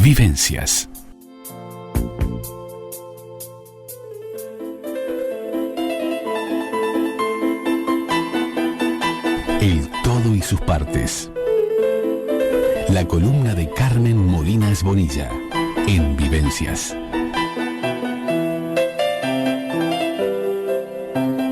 Vivencias. El todo y sus partes. La columna de Carmen Molinas Bonilla en Vivencias.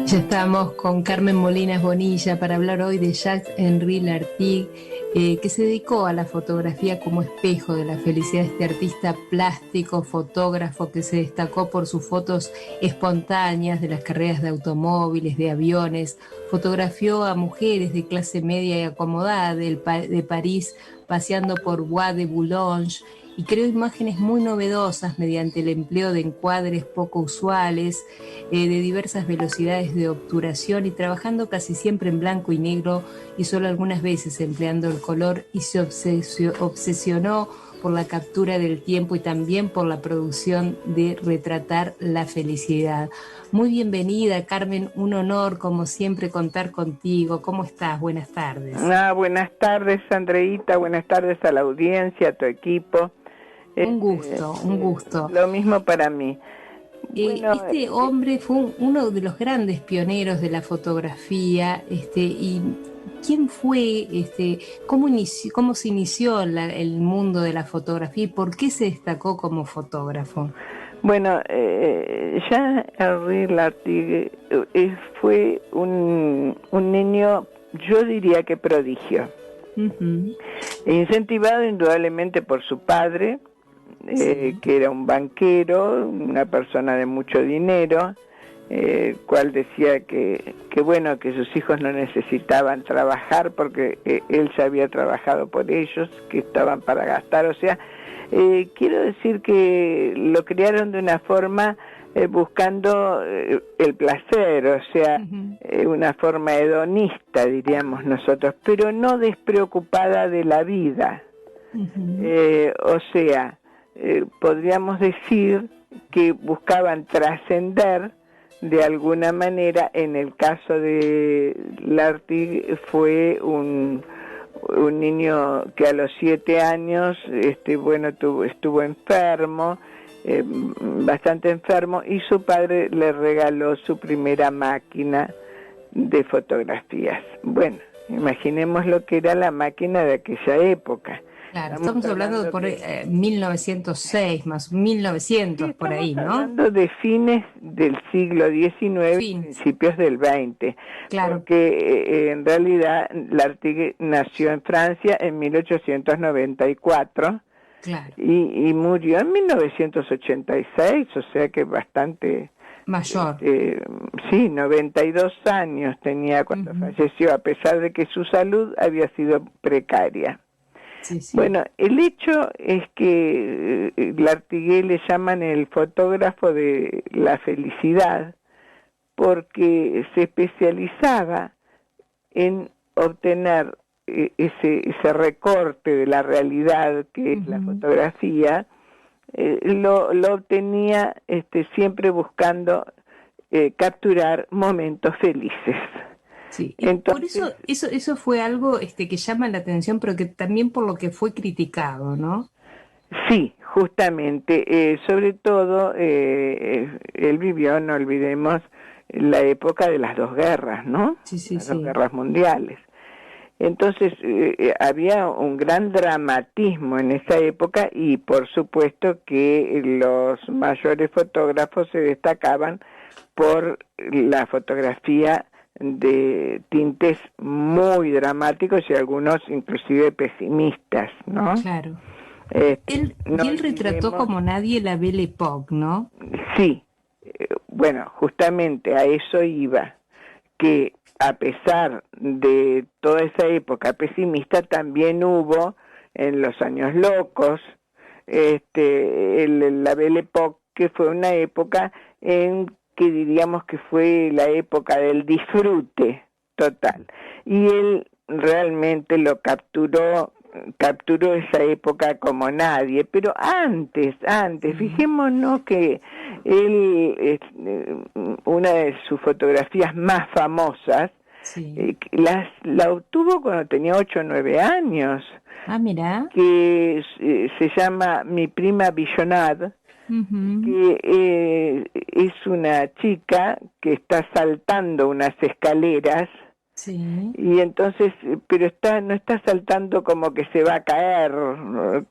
Ya estamos con Carmen Molinas Bonilla para hablar hoy de Jacques-Henri Lartigue, que se dedicó a la fotografía como espejo de la felicidad. Este artista plástico, fotógrafo, que se destacó por sus fotos espontáneas de las carreras de automóviles, de aviones. Fotografió a mujeres de clase media y acomodada de París paseando por Bois de Boulogne, y creó imágenes muy novedosas mediante el empleo de encuadres poco usuales, de diversas velocidades de obturación, y trabajando casi siempre en blanco y negro y solo algunas veces empleando el color, y se obsesionó por la captura del tiempo y también por la producción de retratar la felicidad. Muy bienvenida, Carmen, un honor como siempre contar contigo. ¿Cómo estás? Buenas tardes. Buenas tardes, Andreita, buenas tardes a la audiencia, a tu equipo. Un gusto. Lo mismo para mí. Bueno, este hombre fue uno de los grandes pioneros de la fotografía, y ¿quién fue, cómo se inició el mundo de la fotografía y por qué se destacó como fotógrafo? Bueno, Jacques-Henri Lartigue fue un niño, yo diría que prodigio. Uh-huh. Incentivado indudablemente por su padre, sí, que era un banquero, una persona de mucho dinero, cual decía que bueno, que sus hijos no necesitaban trabajar porque él ya había trabajado por ellos, que estaban para gastar. O sea, quiero decir que lo criaron de una forma buscando el placer, o sea, uh-huh, una forma hedonista, diríamos nosotros, pero no despreocupada de la vida. Uh-huh. O sea, podríamos decir que buscaban trascender de alguna manera. En el caso de Lartigue fue un niño que a los 7 años estuvo enfermo, bastante enfermo, y su padre le regaló su primera máquina de fotografías. Bueno, imaginemos lo que era la máquina de aquella época. Claro, estamos hablando por 1906, más 1900, sí, por ahí, ¿no? Estamos hablando de fines del siglo XIX, principios del XX. Claro. Porque en realidad Lartigue nació en Francia en 1894. Claro. Y murió en 1986, o sea que bastante mayor. Sí, 92 años tenía cuando uh-huh, falleció, a pesar de que su salud había sido precaria. Sí, sí. Bueno, el hecho es que Lartigue le llaman el fotógrafo de la felicidad porque se especializaba en obtener ese recorte de la realidad que es uh-huh, la fotografía. Lo obtenía siempre buscando capturar momentos felices. Sí, entonces, por eso fue algo que llama la atención, pero que también por lo que fue criticado, ¿no? Sí, justamente, sobre todo él vivió, no olvidemos, la época de las dos guerras, ¿no? Sí, las dos guerras mundiales. Entonces había un gran dramatismo en esa época, y por supuesto que los mayores fotógrafos se destacaban por la fotografía de tintes muy dramáticos y algunos inclusive pesimistas, ¿no? Claro. Él retrató como nadie la Belle Époque, ¿no? Sí, bueno, justamente a eso iba, que a pesar de toda esa época pesimista, también hubo en los años locos, la Belle Époque, que fue una época en que diríamos que fue la época del disfrute total. Y él realmente lo capturó esa época como nadie. Pero antes, fijémonos que él, una de sus fotografías más famosas, la obtuvo cuando tenía 8 o 9 años. Mira. que se llama Mi prima Billonad, que es una chica que está saltando unas escaleras. Sí. Y entonces, pero no está saltando como que se va a caer,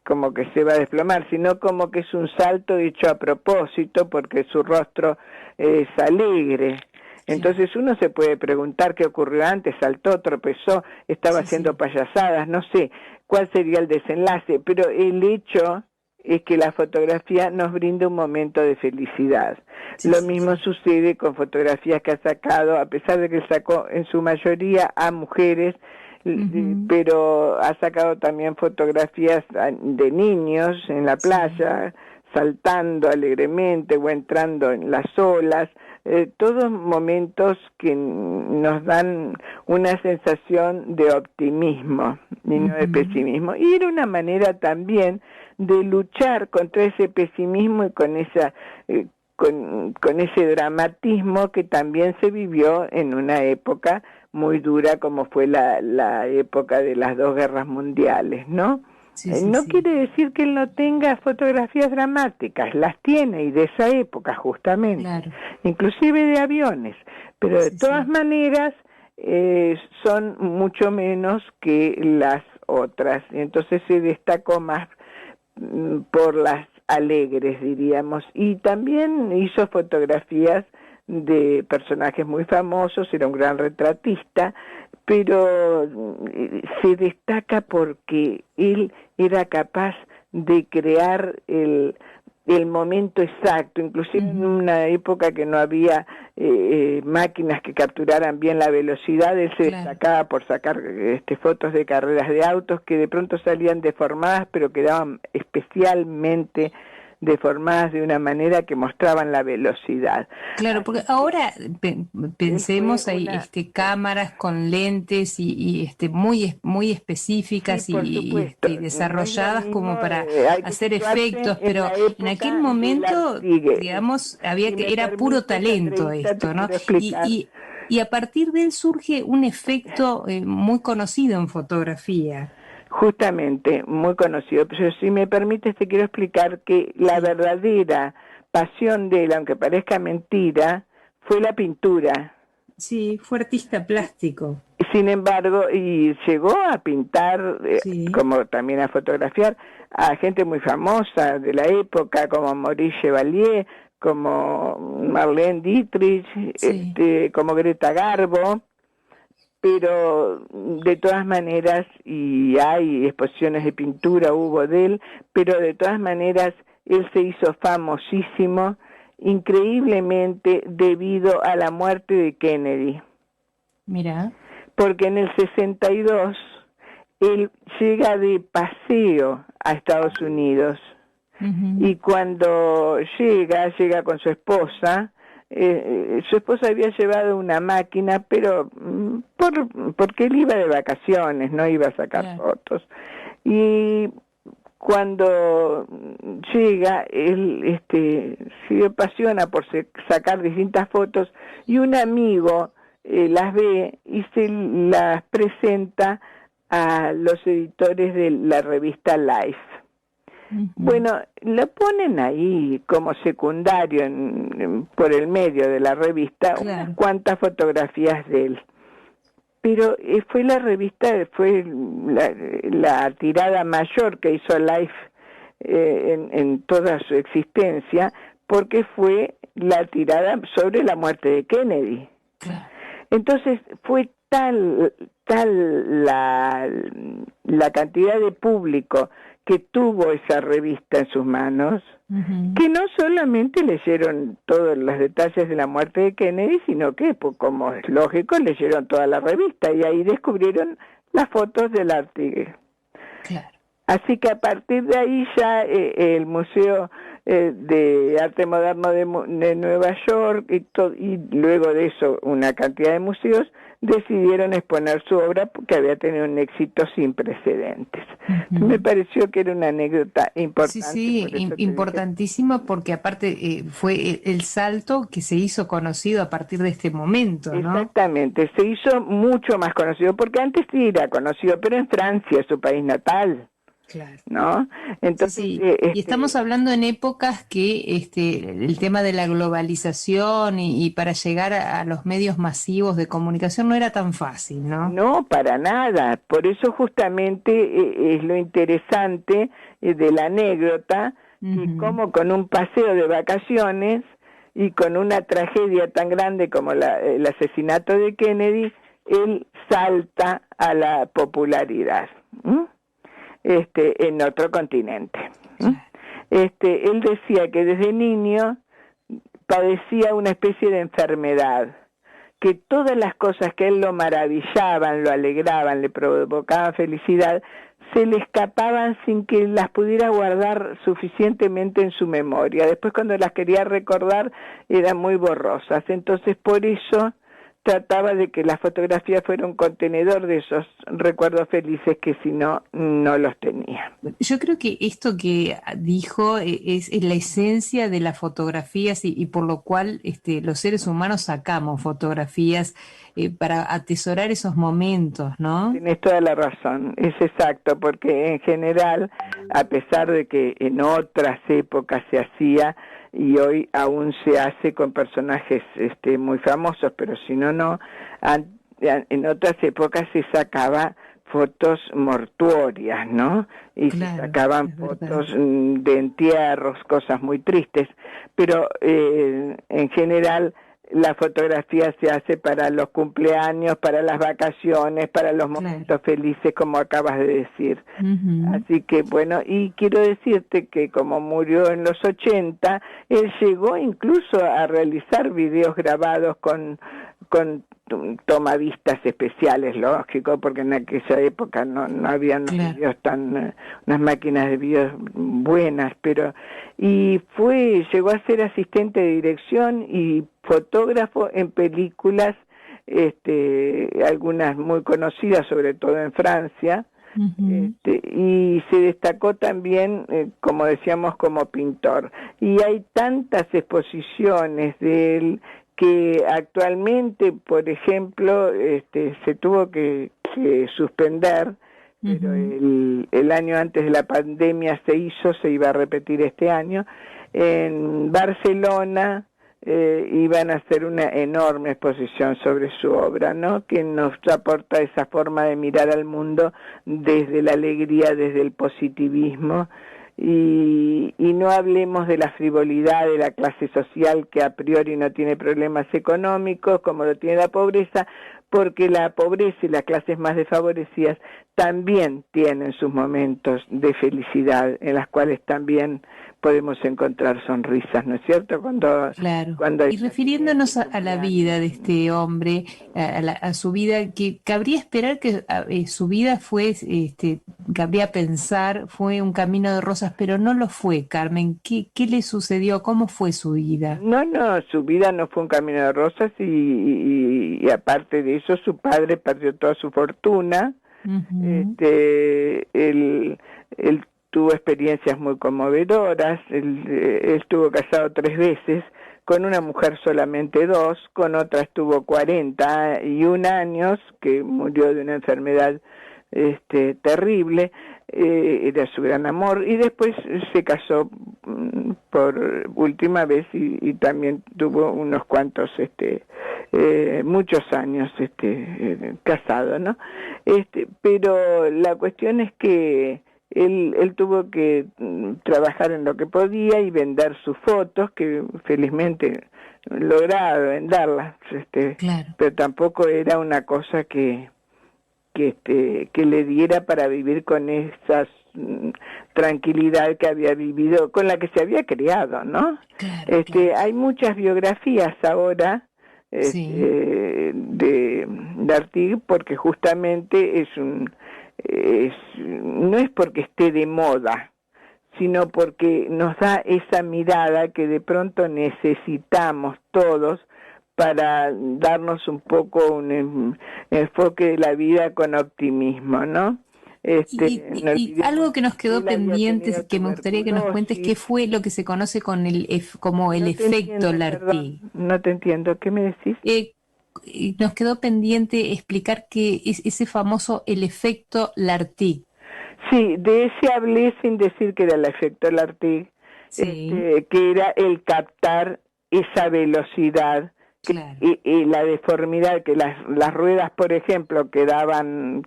como que se va a desplomar, sino como que es un salto hecho a propósito porque su rostro es alegre. Entonces uno se puede preguntar qué ocurrió antes, saltó, tropezó, estaba haciendo payasadas, no sé cuál sería el desenlace, pero el hecho es que la fotografía nos brinda un momento de felicidad. Lo mismo sucede con fotografías que ha sacado, a pesar de que sacó en su mayoría a mujeres, pero ha sacado también fotografías de niños en la playa, saltando alegremente o entrando en las olas, todos momentos que nos dan una sensación de optimismo y no de pesimismo. Y era una manera también de luchar contra ese pesimismo y con esa con ese dramatismo que también se vivió en una época muy dura como fue la época de las 2 guerras mundiales, ¿no? No quiere decir que él no tenga fotografías dramáticas, las tiene, y de esa época justamente, inclusive de aviones, pero de todas maneras son mucho menos que las otras, entonces se destacó más por las alegres, diríamos, y también hizo fotografías de personajes muy famosos, era un gran retratista, pero se destaca porque él era capaz de crear el momento exacto, inclusive en una época que no había máquinas que capturaran bien la velocidad, él se destacaba por sacar fotos de carreras de autos que de pronto salían deformadas, pero quedaban especialmente deformadas de una manera que mostraban la velocidad. Claro, porque ahora pensemos, hay cámaras con lentes y muy específicas y desarrolladas como para hacer efectos, pero en aquel momento, digamos, era puro talento esto, ¿no? Y a partir de él surge un efecto muy conocido en fotografía. Justamente, muy conocido. Pero si me permites, te quiero explicar que la verdadera pasión de él, aunque parezca mentira, fue la pintura. Sí, fue artista plástico. Sin embargo, y llegó a pintar, como también a fotografiar, a gente muy famosa de la época, como Maurice Chevalier, como Marlene Dietrich, como Greta Garbo. Pero de todas maneras, y hay exposiciones de pintura, hubo de él, pero de todas maneras él se hizo famosísimo, increíblemente debido a la muerte de Kennedy. Mira. Porque en el 62 él llega de paseo a Estados Unidos, y cuando llega con su esposa. Su esposa había llevado una máquina, pero porque él iba de vacaciones, no iba a sacar fotos. Y cuando llega, él se apasiona por sacar distintas fotos, y un amigo las ve y se las presenta a los editores de la revista Life. Bueno, lo ponen ahí como secundario por el medio de la revista, unas cuantas fotografías de él. Pero fue la revista, fue la tirada mayor que hizo Life en toda su existencia, porque fue la tirada sobre la muerte de Kennedy. Entonces fue tal la cantidad de público que tuvo esa revista en sus manos, que no solamente leyeron todos los detalles de la muerte de Kennedy, sino que, pues, como es lógico, leyeron toda la revista, y ahí descubrieron las fotos del Artigue. Así que a partir de ahí ya el museo de arte moderno de Nueva York y luego de eso una cantidad de museos decidieron exponer su obra porque había tenido un éxito sin precedentes. Uh-huh. Me pareció que era una anécdota importante. Sí, importantísima porque aparte fue el salto que se hizo conocido a partir de este momento, ¿no? Exactamente, se hizo mucho más conocido porque antes sí era conocido, pero en Francia, su país natal. Claro. ¿No? Entonces, sí. Y estamos hablando en épocas que el tema de la globalización y para llegar a los medios masivos de comunicación no era tan fácil, ¿no? No, para nada. Por eso justamente es lo interesante de la anécdota, que como con un paseo de vacaciones y con una tragedia tan grande como el asesinato de Kennedy, él salta a la popularidad. En otro continente. Él decía que desde niño padecía una especie de enfermedad, que todas las cosas que él lo maravillaban, lo alegraban, le provocaban felicidad, se le escapaban sin que las pudiera guardar suficientemente en su memoria. Después cuando las quería recordar eran muy borrosas. Entonces por eso trataba de que la fotografía fuera un contenedor de esos recuerdos felices que si no, no los tenía. Yo creo que esto que dijo es la esencia de las fotografías y por lo cual los seres humanos sacamos fotografías para atesorar esos momentos, ¿no? Tienes toda la razón, es exacto, porque en general, a pesar de que en otras épocas se hacía, y hoy aún se hace con personajes muy famosos, pero si no, en otras épocas se sacaba fotos mortuorias, ¿no? Y claro, se sacaban fotos de entierros, cosas muy tristes, pero en general la fotografía se hace para los cumpleaños, para las vacaciones, para los momentos felices, como acabas de decir. Uh-huh. Así que bueno, y quiero decirte que como murió en los 80, él llegó incluso a realizar videos grabados con tomavistas especiales, lógico, porque en aquella época no habían videos unas máquinas de videos buenas, llegó a ser asistente de dirección y fotógrafo en películas, algunas muy conocidas, sobre todo en Francia. Uh-huh. Y se destacó también, como decíamos, como pintor. Y hay tantas exposiciones de él que actualmente, por ejemplo, se tuvo que suspender, uh-huh. Pero el año antes de la pandemia se iba a repetir este año. En Barcelona iban a hacer una enorme exposición sobre su obra, ¿no? Que nos aporta esa forma de mirar al mundo desde la alegría, desde el positivismo. Y no hablemos de la frivolidad de la clase social que a priori no tiene problemas económicos como lo tiene la pobreza, porque la pobreza y las clases más desfavorecidas también tienen sus momentos de felicidad en las cuales también podemos encontrar sonrisas, ¿no es cierto? Claro. Y refiriéndonos a la vida de este hombre, a su vida, que cabría esperar que su vida cabría pensar, fue un camino de rosas, pero no lo fue, Carmen. ¿Qué le sucedió? ¿Cómo fue su vida? No, su vida no fue un camino de rosas y aparte de eso, su padre perdió toda su fortuna. Uh-huh. Él tuvo experiencias muy conmovedoras. Él estuvo casado 3 veces, con una mujer solamente 2, con otra estuvo 41 años, que murió de una enfermedad terrible, era su gran amor, y después se casó por última vez y también tuvo unos cuantos, muchos años casado, ¿no? Pero la cuestión es que él tuvo que trabajar en lo que podía y vender sus fotos, que felizmente lograba venderlas, claro. Pero tampoco era una cosa que le diera para vivir con esa tranquilidad que había vivido, con la que se había criado, ¿no? Claro, Hay muchas biografías ahora de Artigue, porque justamente no es porque esté de moda, sino porque nos da esa mirada que de pronto necesitamos todos para darnos un poco un enfoque de la vida con optimismo, ¿no? Y algo que nos quedó pendiente, que me gustaría que nos cuentes, ¿qué fue lo que se conoce con como el efecto Lartigue? No te entiendo, ¿qué me decís? Nos quedó pendiente explicar qué es ese famoso el efecto Lartigue. Sí, de ese hablé sin decir que era el efecto Lartigue, sí. Que era el captar esa velocidad. Claro. Y la deformidad, que las ruedas, por ejemplo, quedaban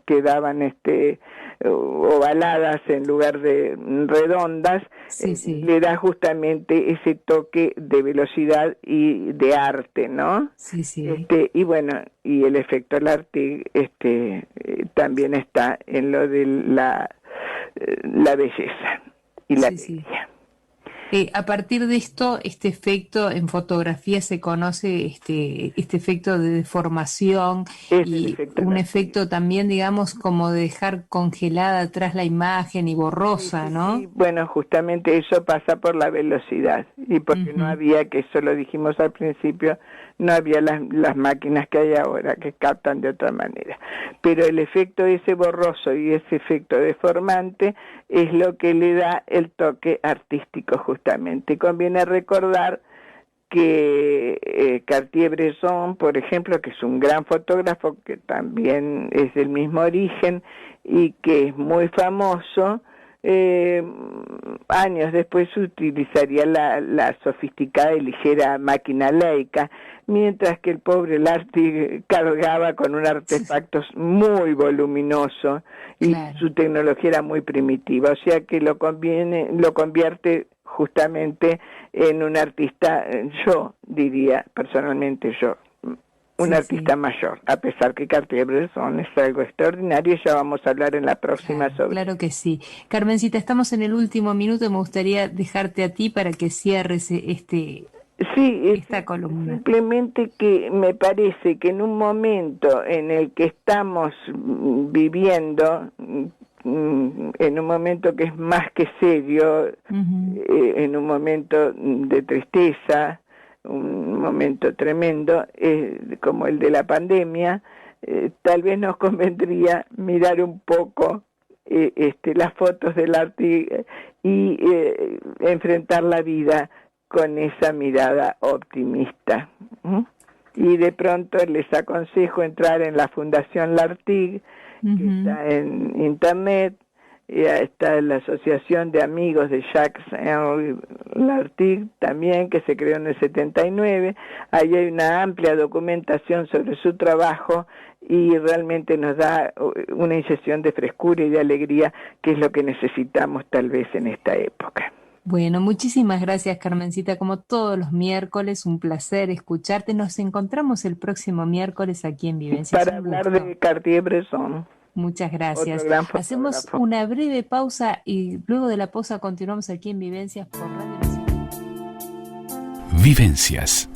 ovaladas en lugar de redondas, le da justamente ese toque de velocidad y de arte, ¿no? Sí, sí. Y bueno, y el efecto Lartigue también está en lo de la belleza y la alegría. A partir de esto, este efecto en fotografía se conoce este efecto de deformación y un efecto también, digamos, como de dejar congelada atrás la imagen y borrosa, ¿no? Sí, bueno, justamente eso pasa por la velocidad y porque no había, que eso lo dijimos al principio, no había las máquinas que hay ahora que captan de otra manera. Pero el efecto ese borroso y ese efecto deformante es lo que le da el toque artístico justamente. Conviene recordar que Cartier-Bresson, por ejemplo, que es un gran fotógrafo, que también es del mismo origen y que es muy famoso, años después utilizaría la sofisticada y ligera máquina Leica, mientras que el pobre Lartigue cargaba con un artefacto muy voluminoso y su tecnología era muy primitiva, o sea que lo convierte justamente en un artista, yo diría personalmente un artista mayor, a pesar que Cartier-Bresson es algo extraordinario y ya vamos a hablar en la próxima sobre. Claro que sí. Carmencita, estamos en el último minuto, me gustaría dejarte a ti para que cierres esta columna. Simplemente que me parece que en un momento en el que estamos viviendo, en un momento que es más que serio, en un momento de tristeza, un momento tremendo, como el de la pandemia, tal vez nos convendría mirar un poco las fotos del Lartigue y enfrentar la vida con esa mirada optimista. Y de pronto les aconsejo entrar en la Fundación Lartigue, que está en internet, está la Asociación de Amigos de Jacques-Henri Lartigue también, que se creó en el 79, ahí hay una amplia documentación sobre su trabajo y realmente nos da una inyección de frescura y de alegría, que es lo que necesitamos tal vez en esta época. Bueno, muchísimas gracias, Carmencita, como todos los miércoles, un placer escucharte. Nos encontramos el próximo miércoles aquí en Vivencias. Para hablar de Cartier-Bresson. Muchas gracias. Hacemos una breve pausa y luego de la pausa continuamos aquí en Vivencias por Radio Nacional. Vivencias.